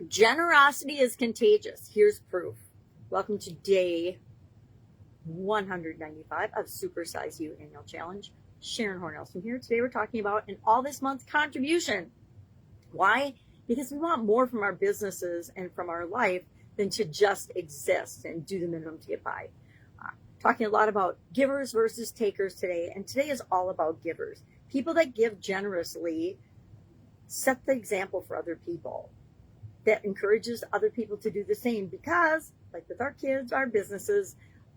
Generosity is contagious. Here's proof. Welcome to day 195 of Supersize You Annual Challenge. Sharon Horne-Ellstrom here. Today we're talking about an all this month contribution. Why? Because we want more from our businesses and from our life than to just exist and do the minimum to get by. Talking a lot about givers versus takers today, and today is all about givers. People that give generously set the example for other people. That encourages other people to do the same because, like with our kids, our businesses,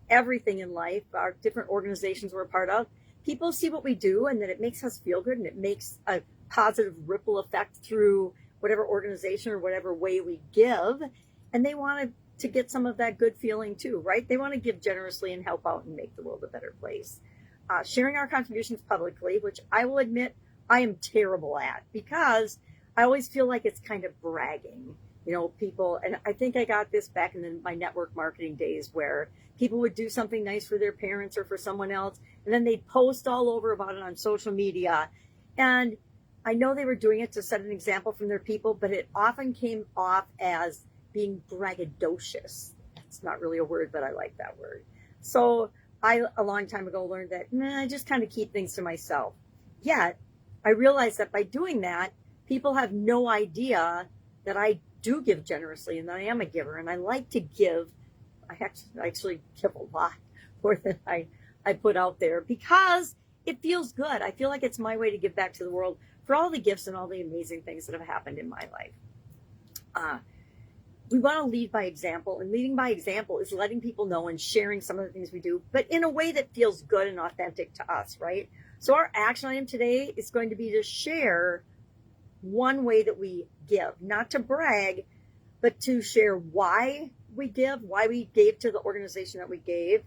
everything in life, our different organizations we're a part of, people see what we do and that it makes us feel good and it makes a positive ripple effect through whatever organization or whatever way we give. And they want to get some of that good feeling too, right? They want to give generously and help out and make the world a better place. Sharing our contributions publicly, which I will admit I am terrible at because I always feel like it's kind of bragging, people, and I think I got this back in my network marketing days where people would do something nice for their parents or for someone else, and then they'd post all over about it on social media. And I know they were doing it to set an example from their people, but it often came off as being braggadocious. It's not really a word, but I like that word. So I, a long time ago, learned that I just kind of keep things to myself. Yet I realized that by doing that, people have no idea that I do give generously and that I am a giver. And I like to give. I actually give a lot more than I put out there because it feels good. I feel like it's my way to give back to the world for all the gifts and all the amazing things that have happened in my life. We want to lead by example, and leading by example is letting people know and sharing some of the things we do, but in a way that feels good and authentic to us, right? So our action item today is going to be to share one way that we give, not to brag, but to share why we give, why we gave to the organization that we gave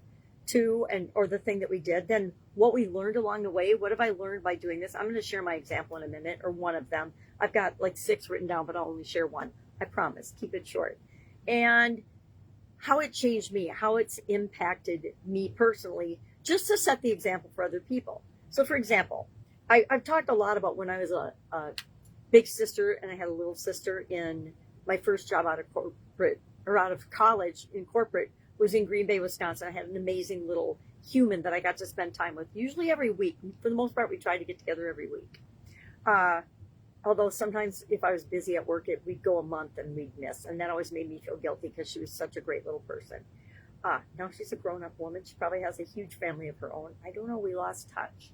to, or the thing that we did, then what we learned along the way. What have I learned by doing this? I'm going to share my example in a minute, or one of them. I've got like 6 written down, but I'll only share one. I promise. Keep it short. And how it changed me, how it's impacted me personally, just to set the example for other people. So for example, I've talked a lot about when I was a big sister and I had a little sister in my first job out of corporate, or out of college in corporate, was in Green Bay, Wisconsin. I had an amazing little human that I got to spend time with, usually every week. For the most part, we tried to get together every week. Although sometimes if I was busy at work, we'd go a month and we'd miss. And that always made me feel guilty because she was such a great little person. Now she's a grown-up woman. She probably has a huge family of her own. I don't know. We lost touch.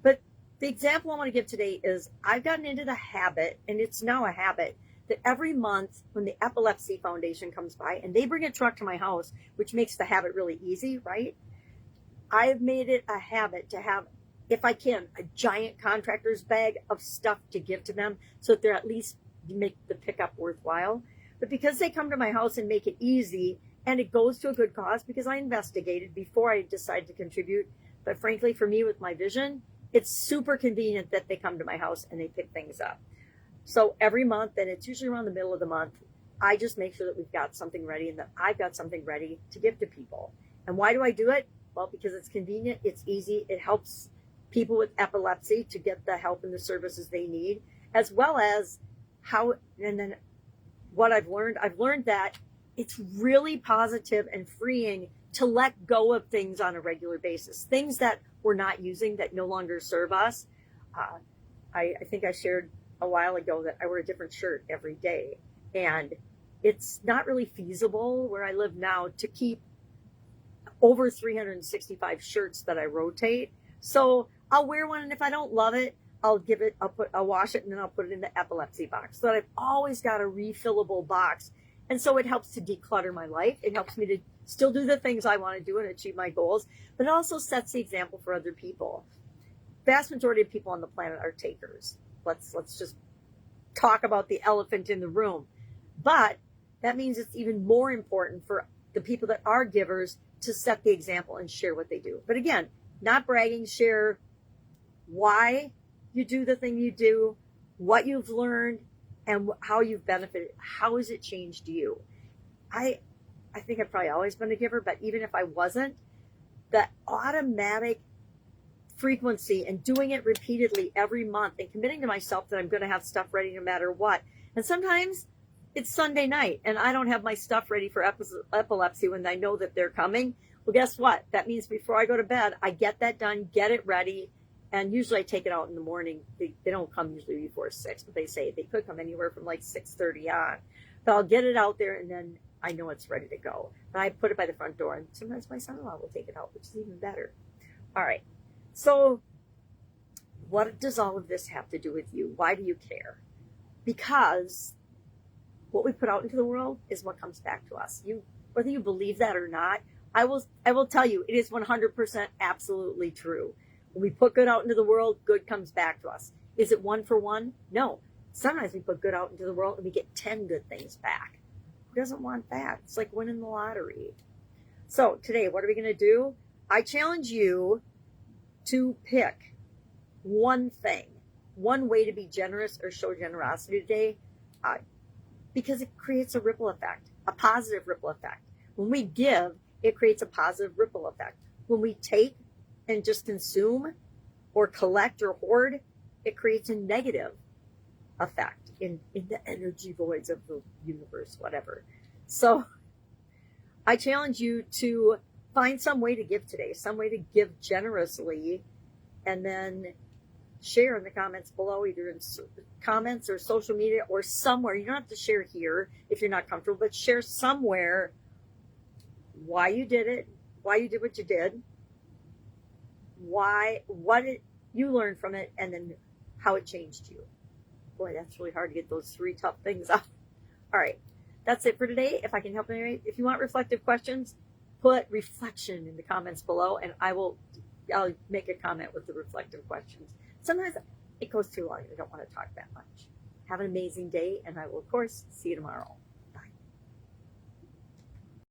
But the example I want to give today is I've gotten into the habit, and it's now a habit, that every month when the Epilepsy Foundation comes by and they bring a truck to my house, which makes the habit really easy, right? I've made it a habit to have, if I can, a giant contractor's bag of stuff to give to them so that they're at least make the pickup worthwhile. But because they come to my house and make it easy, and it goes to a good cause because I investigated before I decided to contribute. But frankly, for me with my vision, it's super convenient that they come to my house and they pick things up. So every month, and it's usually around the middle of the month, I just make sure that we've got something ready and that I've got something ready to give to people. And why do I do it? Well, because it's convenient, it's easy, it helps people with epilepsy to get the help and the services they need, as well as and then what I've learned that it's really positive and freeing to let go of things on a regular basis, things that we're not using that no longer serve us. I think I shared a while ago that I wear a different shirt every day, and it's not really feasible where I live now to keep over 365 shirts that I rotate. So I'll wear one, and if I don't love it, I'll wash it, and then I'll put it in the epilepsy box so that I've always got a refillable box. And so it helps to declutter my life. It helps me to still do the things I want to do and achieve my goals, but it also sets the example for other people. Vast majority of people on the planet are takers. Let's just talk about the elephant in the room. But that means it's even more important for the people that are givers to set the example and share what they do. But again, not bragging, share why you do the thing you do, what you've learned, and how you've benefited. How has it changed you? I think I've probably always been a giver, but even if I wasn't, the automatic frequency and doing it repeatedly every month and committing to myself that I'm going to have stuff ready no matter what. And sometimes it's Sunday night and I don't have my stuff ready for epilepsy when I know that they're coming. Well, guess what? That means before I go to bed, I get that done, get it ready, and usually I take it out in the morning. They don't come usually before 6, but they say they could come anywhere from like 6:30 on. But I'll get it out there, and then I know it's ready to go. But I put it by the front door, and sometimes my son-in-law will take it out, which is even better. All right. So what does all of this have to do with you? Why do you care? Because what we put out into the world is what comes back to us. Whether you believe that or not, I will tell you, it is 100% absolutely true. When we put good out into the world, good comes back to us. Is it 1 for 1? No. Sometimes we put good out into the world and we get 10 good things back. Who doesn't want that? It's like winning the lottery. So today, what are we going to do? I challenge you to pick one thing, one way to be generous or show generosity today, because it creates a ripple effect, a positive ripple effect. When we give, it creates a positive ripple effect. When we take and just consume or collect or hoard, it creates a negative effect in the energy voids of the universe, whatever. So I challenge you to find some way to give today, some way to give generously, and then share in the comments below, either in comments or social media or somewhere. You don't have to share here if you're not comfortable, but share somewhere why you did it, why you did what you did, you learned from it, and then how it changed you. Boy, that's really hard to get those 3 tough things out. All right, that's it for today. If I can help anyway, if you want reflective questions, put reflection in the comments below, and I'll make a comment with the reflective questions. Sometimes it goes too long. I don't want to talk that much. Have an amazing day, and I will, of course, see you tomorrow.